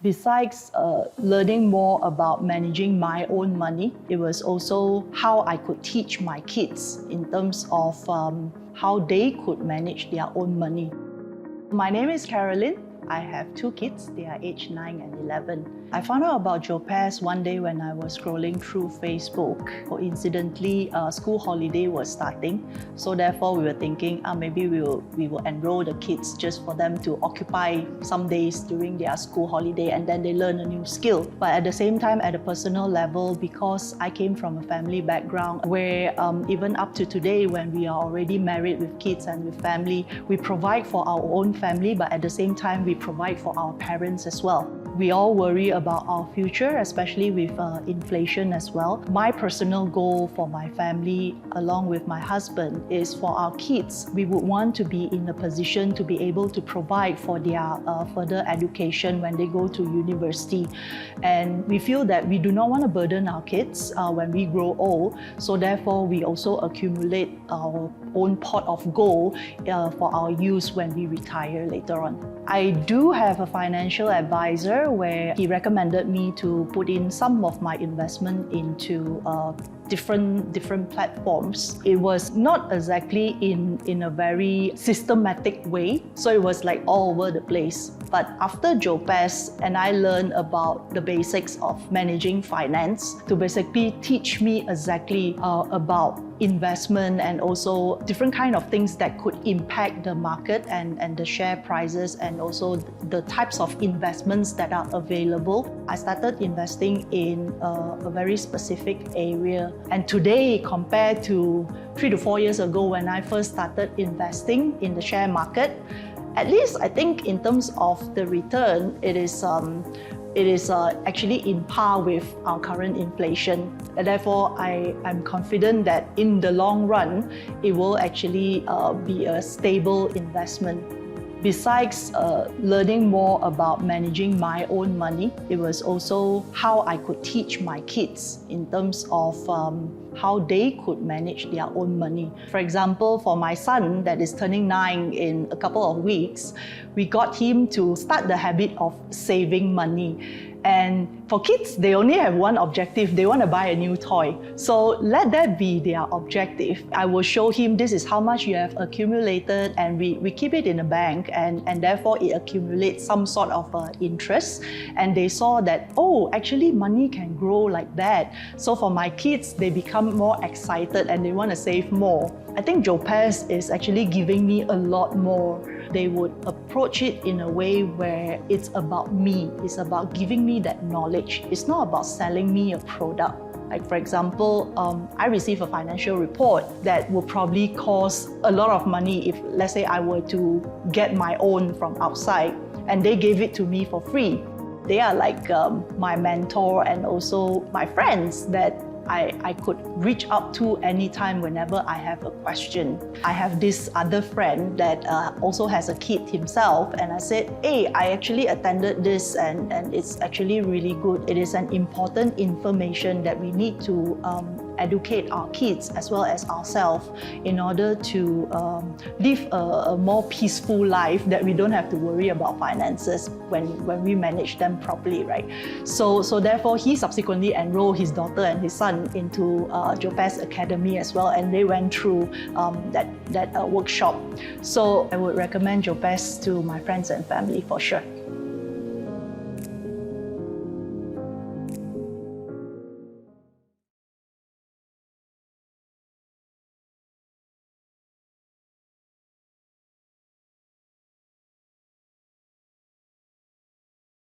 Besides learning more about managing my own money, it was also how I could teach my kids in terms of how they could manage their own money. My name is Carolyn. I have two kids. They are aged 9 and 11. I found out about 𝘊𝗶𝗆 one day when I was scrolling through Facebook. Coincidentally, school holiday was starting, so therefore we were thinking maybe we will enroll the kids just for them to occupy some days during their school holiday and then they learn a new skill. But at the same time, at a personal level, because I came from a family background where even up to today, when we are already married with kids and with family, we provide for our own family, but at the same time we provide for our parents as well. We all worry about our future, especially with inflation as well. My personal goal for my family, along with my husband, is for our kids. We would want to be in a position to be able to provide for their further education when they go to university. And we feel that we do not want to burden our kids when we grow old, so therefore we also accumulate our own pot of gold for our use when we retire later on. I do have a financial advisor where he recommended me to put in some of my investment into different platforms. It was not exactly in a very systematic way, so it was like all over the place. But after 𝘊𝗶𝗆 and I learned about the basics of managing finance to basically teach me exactly about investment and also different kind of things that could impact the market and the share prices and also the types of investments that are available. I started investing in a very specific area. And today, compared to 3 to 4 years ago when I first started investing in the share market, at least I think in terms of the return, it is actually in par with our current inflation. And therefore, I'm confident that in the long run, it will actually be a stable investment. Besides learning more about managing my own money, it was also how I could teach my kids in terms of how they could manage their own money. For example, for my son that is turning 9 in a couple of weeks, we got him to start the habit of saving money. And for kids, they only have one objective. They want to buy a new toy. So let that be their objective. I will show him this is how much you have accumulated, and we keep it in a bank, and therefore it accumulates some sort of interest. And they saw that, oh, actually money can grow like that. So for my kids, they become more excited and they want to save more. I think 𝘊𝗶𝗆 is actually giving me a lot more. They would approach it in a way where it's about me. It's about giving me that knowledge. It's not about selling me a product. Like for example, I receive a financial report that will probably cost a lot of money if, let's say, I were to get my own from outside and they gave it to me for free. They are like my mentor and also my friends that I could reach out to anytime whenever I have a question. I have this other friend that also has a kid himself, and I said, hey, I actually attended this and it's actually really good. It is an important information that we need to educate our kids as well as ourselves in order to live a more peaceful life, that we don't have to worry about finances when we manage them properly, right? So therefore, he subsequently enrolled his daughter and his son into 𝘊𝗶𝗆's academy as well, and they went through that workshop. So I would recommend 𝘊𝗶𝗆 to my friends and family for sure.